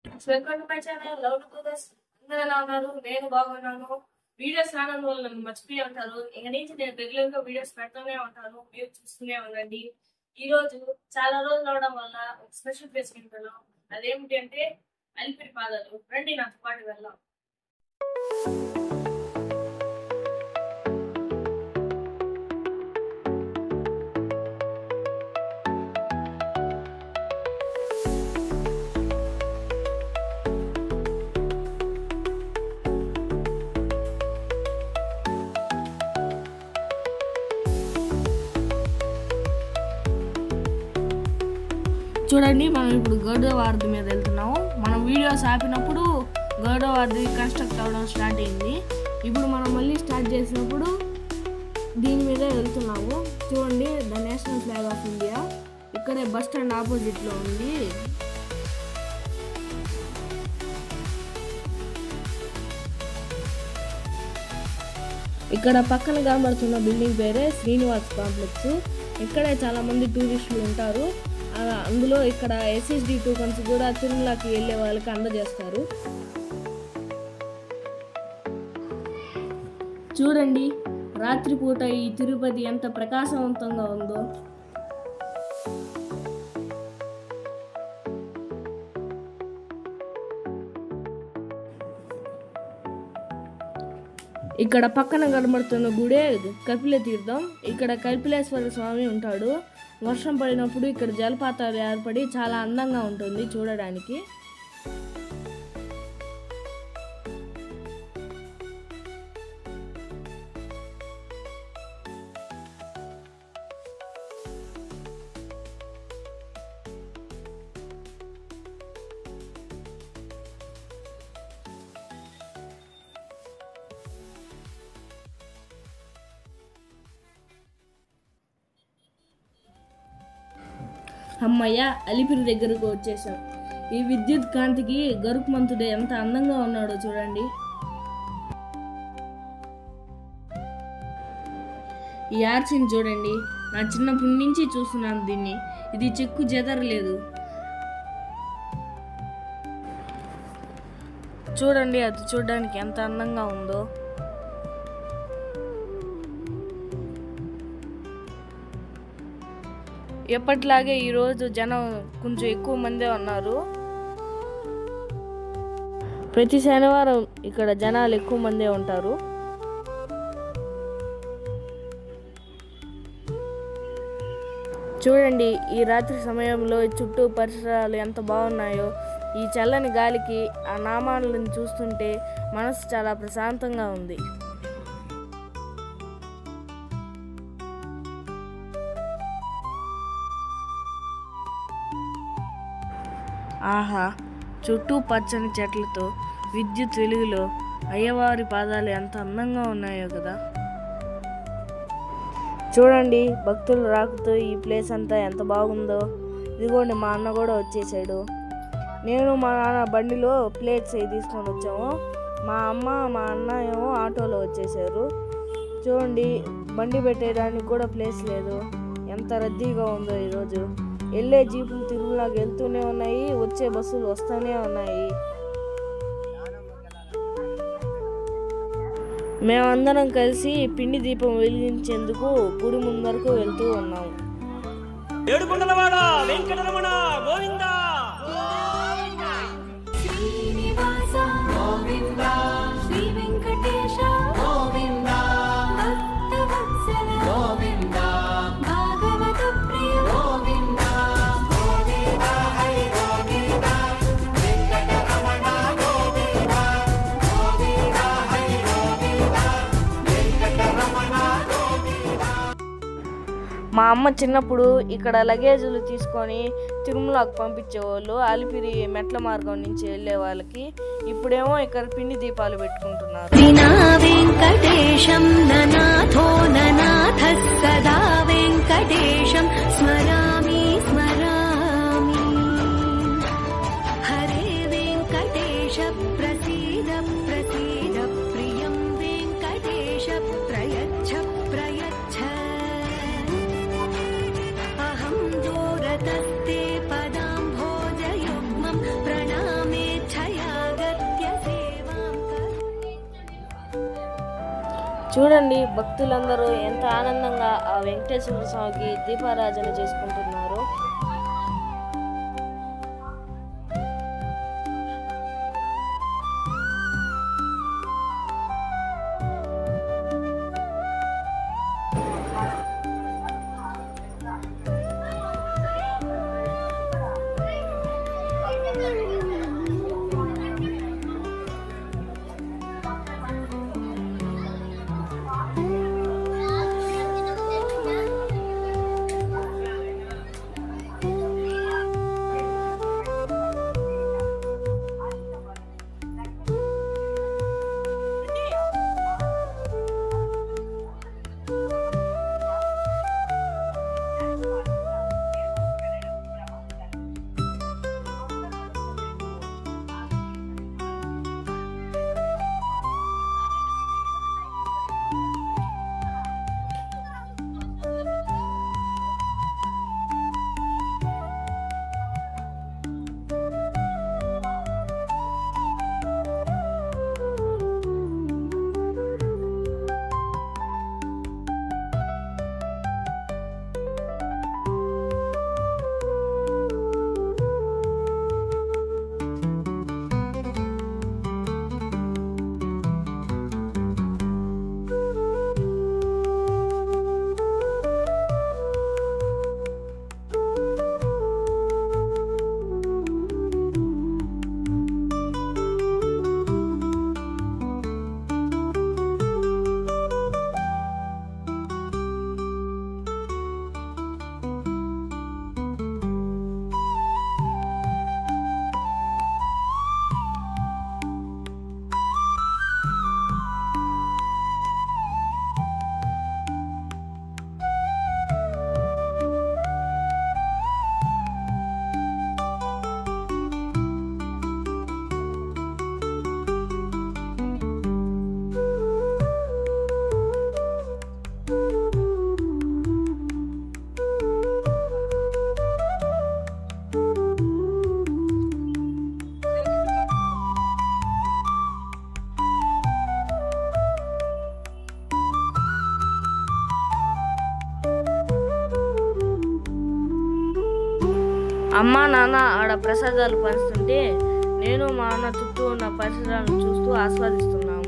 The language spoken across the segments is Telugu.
Welcome to my channel love to brothers. అందరూ ఎలా ఉన్నారు? నేను బాగున్నాను. వీడియోస్ రావడం వల్ల నన్ను మర్చిపోయి ఉంటారు. ఇక నుంచి నేను రెగ్యులర్ గా వీడియోస్ పెడుతూనే ఉంటాను, మీరు చూస్తూనే ఉండండి. ఈ రోజు చాలా రోజులు అవడం వల్ల ఒక స్పెషల్ ప్లేస్ వెళ్తున్నాం. అదేమిటి అంటే అలిపిరి పాదాలు. రండి నాతో పాటు వెళ్దాం. చూడండి, మనం ఇప్పుడు గరుడవారధి మీద వెళ్తున్నాము. మనం వీడియోస్ ఆపినప్పుడు గరుడవారధి కన్స్ట్రక్ట్ అవ్వడం స్టార్ట్ అయింది. ఇప్పుడు మనం మళ్ళీ స్టార్ట్ చేసినప్పుడు దీని మీదే వెళ్తున్నాము. చూడండి, the national flag of India ఇక్కడే బస్ స్టాండ్ ఆపోజిట్లో ఉంది. ఇక్కడ పక్కన కనబడుతున్న బిల్డింగ్ పేరే శ్రీనివాస్ కాంప్లెక్స్. ఇక్కడే చాలా మంది టూరిస్టులు ఉంటారు. అందులో ఇక్కడ SSD టోకన్స్ కూడా తిరుమలకి వెళ్ళే వాళ్ళకి అందజేస్తారు. చూడండి, రాత్రిపూట ఈ తిరుపతి ఎంత ప్రకాశవంతంగా ఉందో. ఇక్కడ పక్కన కనబడుతున్న గుడే కపిల తీర్థం. ఇక్కడ కపిలేశ్వర స్వామి ఉంటాడు. వర్షం పడినప్పుడు ఇక్కడ జలపాతాలు ఏర్పడి చాలా అందంగా ఉంటుంది చూడడానికి. అమ్మయ్య, అలిపిరి దగ్గరకు వచ్చేసాం. ఈ విద్యుత్ కాంతికి గరుత్మంతుడు ఎంత అందంగా ఉన్నాడో చూడండి. ఈ ఆర్చిని చూడండి, నా చిన్నప్పటి నుంచి చూస్తున్నాను దీన్ని. ఇది చెక్కు చెదరలేదు. చూడండి, అది చూడడానికి ఎంత అందంగా ఉందో. ఎప్పటిలాగే ఈరోజు జనం కొంచెం ఎక్కువ మందే ఉన్నారు. ప్రతి శనివారం ఇక్కడ జనాలు ఎక్కువ మందే ఉంటారు. చూడండి, ఈ రాత్రి సమయంలో చుట్టూ పరిసరాలు ఎంత బాగున్నాయో. ఈ చల్లని గాలికి ఆ నామాలను చూస్తుంటే మనసు చాలా ప్రశాంతంగా ఉంది. ఆహా, చుట్టూ పచ్చని చెట్లతో విద్యుత్ వెలుగులో అయ్యవారి పాదాలు ఎంత అందంగా ఉన్నాయో కదా. చూడండి, భక్తుల రాకతో ఈ ప్లేస్ అంతా ఎంత బాగుందో. ఇదిగోండి, మా అన్న కూడా వచ్చేసాడు. నేను మా నాన్న బండిలో ప్లేట్స్ అవి తీసుకొని వచ్చాము. మా అమ్మ మా అన్న ఏమో ఆటోలో వచ్చేసారు. చూడండి, బండి పెట్టేయడానికి కూడా ప్లేస్ లేదు. ఎంత రద్దీగా ఉందో ఈరోజు. వెళ్ళే జీపులు తిరుమలకి వెళ్తూనే ఉన్నాయి, వచ్చే బస్సులు వస్తూనే ఉన్నాయి. మేమందరం కలిసి పిండి దీపం వెలిగించేందుకు గుడి ముందరకు వెళ్తూ ఉన్నాము. ఏడుకొండలవాడ వెంకటరమణ గోవిందా శ్రీనివాస గోవిందా శ్రీ వెంకటేశ గోవిందా భక్తవత్సల గోవిందా భాగవత ప్రియ గోవిందా గోవిందా హరి గోవిందా వెంకటరమణ గోవిందా గోవిందా హరి గోవిందా వెంకటరమణ గోవిందా. మా అమ్మ చిన్నప్పుడు ఇక్కడ లగేజీలు తీసుకొని తిరుమలకు పంపించేవాళ్ళు, అలిపిరి మెట్ల మార్గం నుంచి వెళ్ళే వాళ్ళకి. ఇప్పుడేమో ఇక్కడ పిండి దీపాలు పెట్టుకుంటున్నారు. వెంకటేశం ననాథో ననాథ సదా వెంకటేశం స్మరామి స్మరామి హరే వెంకటేశ ప్రసీద ప్రసీద ప్రియం వెంకటేశ ప్రయచ్ఛ ప్రయచ్ఛ అహం దూరతస్తే పదాంభోజయుగ్మం ప్రణామే చూడండి భక్తులందరూ ఎంత ఆనందంగా ఆ వెంకటేశ్వర స్వామికి దీపారాధన చేసుకుంటున్నారు. అమ్మ నాన్న ఆడ ప్రసాదాలు పంచుతుంటే నేను మా అన్న చుట్టూ ఉన్న పరిసరాలను చూస్తూ ఆస్వాదిస్తున్నాము.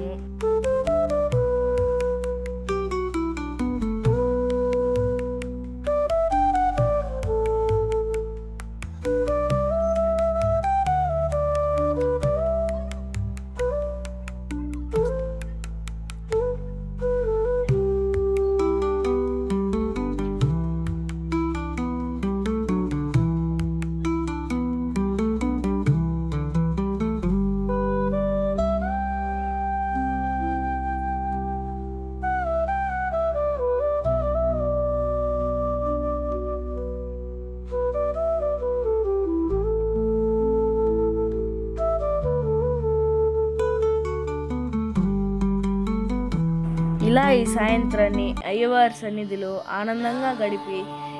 ఇలా ఈ సాయంత్రాన్ని అయ్యవారి సన్నిధిలో ఆనందంగా గడిపి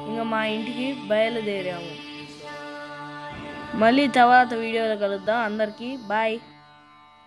ఇంకా మా ఇంటికి బయలుదేరాము. మళ్ళీ తర్వాత వీడియోలో కలుద్దాం. అందరికీ బాయ్.